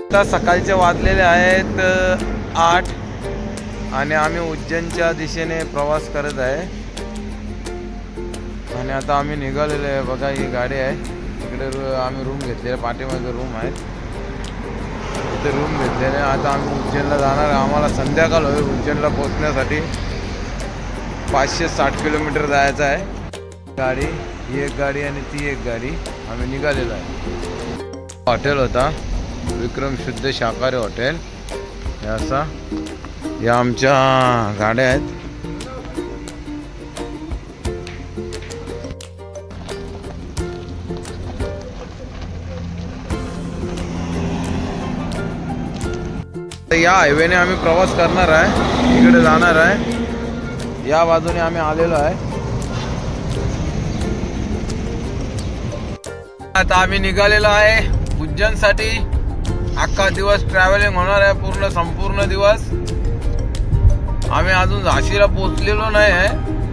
आता सकाळचे वाजलेले आहेत 8 आणि आम्ही उज्जैनच्या दिशेने प्रवास करत आहे आणि आता आम्ही निघालेलो आहे। बघा ही गाडी आहे, इकडे आम्ही रूम घेतलेले, पाठीमागे रूम आहेत, इथे रूम घेतलेले। आता आम्ही उज्जैनला जाणार आहे। आम्हाला संध्याकाळ होईल उज्जैनला पोहोचण्यासाठी 560 किलोमीटर जायचं आहे। गाडी ही एक गाडी आणि ती एक गाडी, आम्ही निघालेलो आहे। हॉटेल होता विक्रम शुद्ध शाकाहारी हॉटेल, हे असा या आमच्या गाड्या आहेत। या हायवेने आम्ही प्रवास करणार आहे, इकडे जाणार आहे, या बाजूने आम्ही आलेलो आहे। आता आम्ही निघालेलो आहे उज्जैनसाठी। अख्खा दिवस ट्रॅव्हलिंग होणार आहे, पूर्ण संपूर्ण दिवस। आम्ही अजून झाशीला पोहोचलेलो नाही आहे,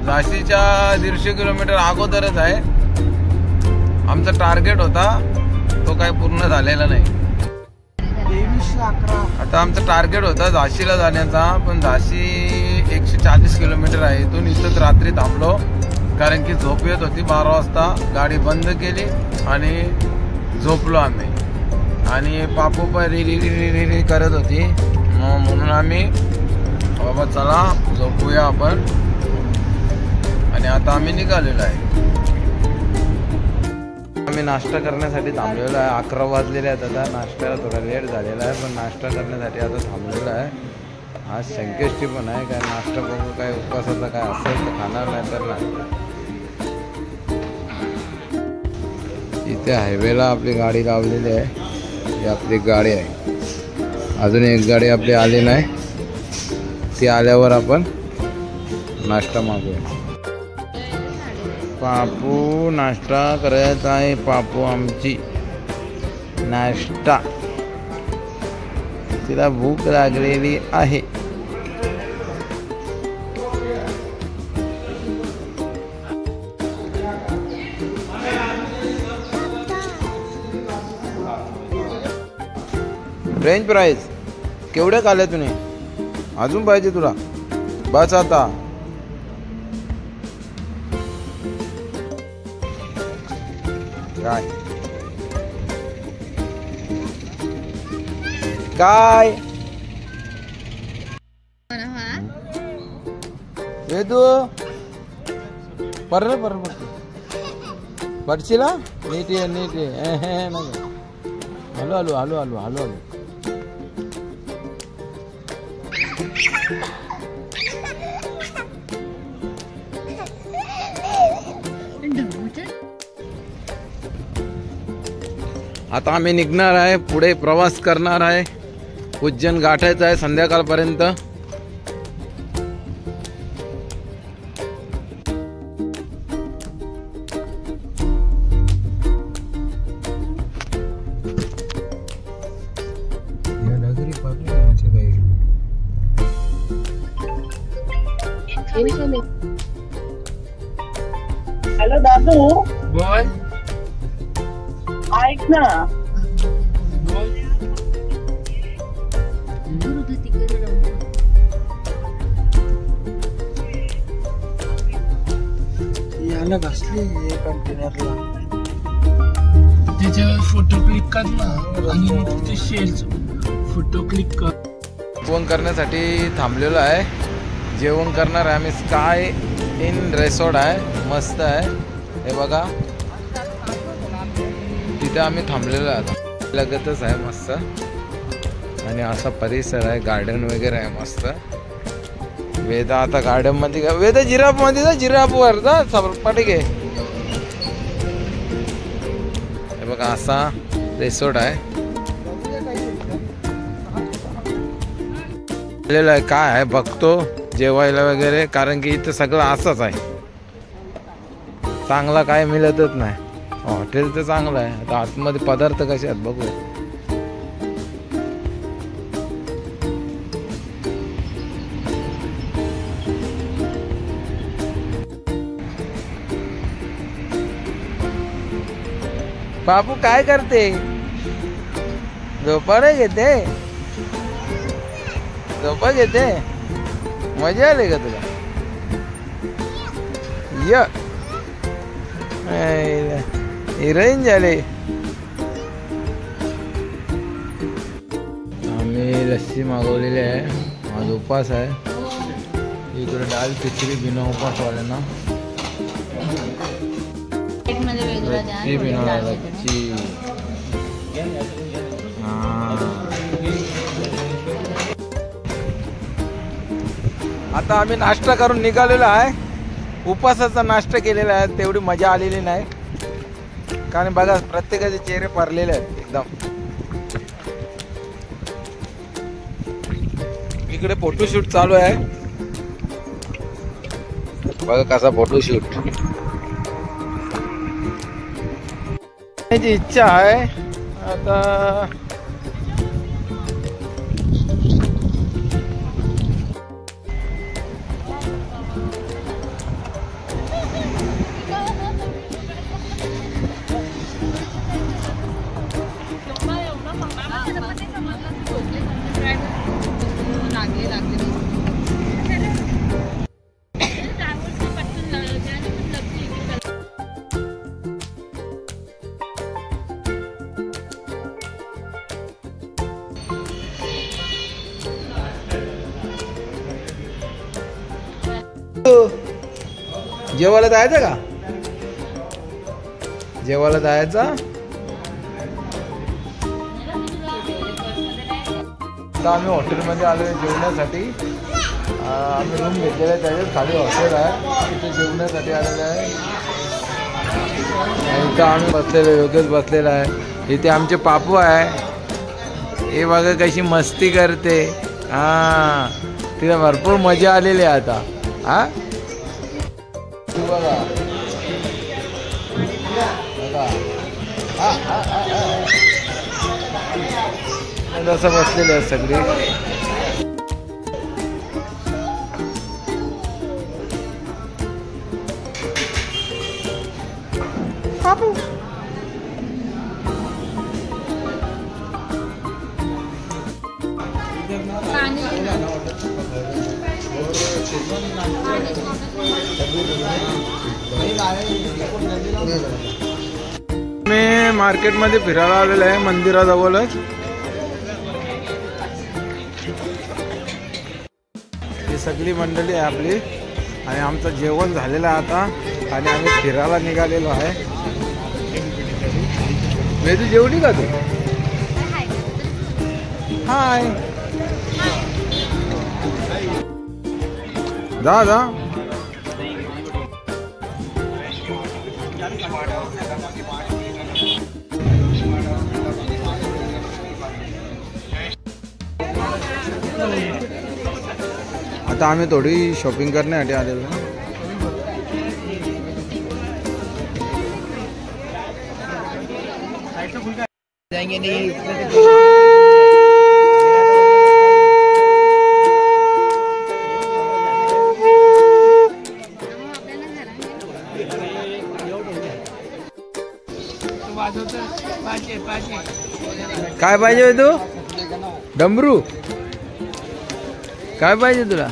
झाशीच्या 150 किलोमीटर अगोदरच आहे। आमचा टार्गेट होता तो काही पूर्ण झालेला नाही। आता आमचा टार्गेट होता झाशीला जाण्याचा, पण झाशी 140 किलोमीटर आहे इथून। इथंच रात्री थांबलो कारण की झोप येत होती। 12 वाजता गाडी बंद केली आणि झोपलो आम्ही, आणि पापू पण री करत होती, म्हणून आम्ही बाबा चला झोपूया आपण, आणि आता आम्ही निघालेलो आहे। आम्ही नाश्ता करण्यासाठी थांबलेलो आहे। 11 वाजलेले आहेत आता, नाश्त्याला थोडा लेट झालेला आहे, पण नाश्ता करण्यासाठी आता थांबलेलो आहे। आज संकष्टी पण आहे, काय नाश्ता बघू, काय उपवासाचा काय असेल तर खाणार, नाही तर नाही। इथे हायवेला आपली गाडी लावलेली आहे, ही आपली गाडी आहे। अजून एक गाडी आपली आली नाही, ती आल्यावर आपण नाश्ता मागूया। पापू नाश्ता करत आहे, पापू आमची नाश्ता, तिला भूक लागलेली आहे। फ्रेंच फ्राईज केवढे खाल्ले तुम्ही? अजून पाहिजे तुला? बस आता। काय काय ये तू पर पडशीला? नीट ये नीट ये, hello hello hello hello hello hello. आता आम्ही निघणार आहे, पुढे प्रवास करणार आहे, उज्जैन गाठायचं आहे संध्याकाळपर्यंत। हॅलो दादू, बोल। ऐक ना, याला घासली कंटेनरला, त्याच्यावर फोटो क्लिक कर ना, आणि मग तिथे शेअर फोटो क्लिक कर। जेवण करण्यासाठी थांबलेलो आहे, जेवण करणार आहे आम्ही। स्काय इन रिसॉर्ट आहे, मस्त आहे, हे बघा तिथे आम्ही थांबलेलो आहे, लगतच आहे मस्त, आणि असा परिसर आहे, गार्डन वगैरे आहे मस्त। वेदा आता गार्डन मध्ये का, वेदा जिराफ मध्ये जा, जिराफ वर जा, सपाटी घे। हे बघा असा रिसॉर्ट आहे, काय आहे बघतो जेवायला वगैरे, कारण की इथं सगळं असंच आहे, चांगला काय मिळतच नाही। हॉटेल तर चांगलं आहे, आता आतमध्ये पदार्थ कसे आहेत बघू। बाबू काय करते? झोपा नाही घेते, झोपा घेते. मजा आली का तुला? हिरोईन झाले. आम्ही लस्सी मागवलेली आहे. आज उपास आहे. इकडे डाळ खिचडी बिना उपासवाल्यांना. आता आम्ही नाश्ता करून निघालेलो आहे. उपासाचा नाश्ता केलेला आहे. तेवढी मजा आलेली नाही, कारण बघा प्रत्येकाचे चेहरे भरलेले आहेत एकदम. इकडे फोटोशूट चालू आहे. बघा कसा फोटोशूट. इच्छा आहे आता. जेवायला जायचं का? जेवायला जायचं. आता आम्ही हॉटेलमध्ये आलो जेवण्यासाठी. आम्ही रूम घेतलेला आहे, त्याच्यात खाली हॉटेल आहे. तिथे जेवण्यासाठी आलेलं आहे. इथं आम्ही बसलेलो, योगेश बसलेला आहे. इथे आमचे पापू आहे. हे बघा कशी मस्ती करते. हा, तिला भरपूर मजा आलेली आहे आता. हा बघा जसं बसलेले आहेत सगळे. मी मार्केटमध्ये फिरायला आलेलो आहे, मंदिराजवळच. ही सगळी मंडळी आहे आपली. आणि आमचं जेवण झालेलं आहे आता. आणि आम्ही फिरायला निघालेलो आहे. वेदू जेवली का तू? हाय. जा जा. आता आम्ही थोडी शॉपिंग करण्यासाठी आलेलो. काय पाहिजे तू? डमरू काय पाहिजे तुला?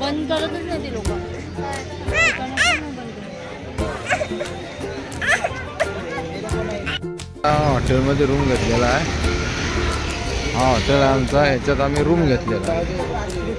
बंद करतच नाही ते लोक. हॉटेलमध्ये रूम घेतलेला आहे. हा हॉटेल आमचा, याच्यात आम्ही रूम घेतलेला आहे.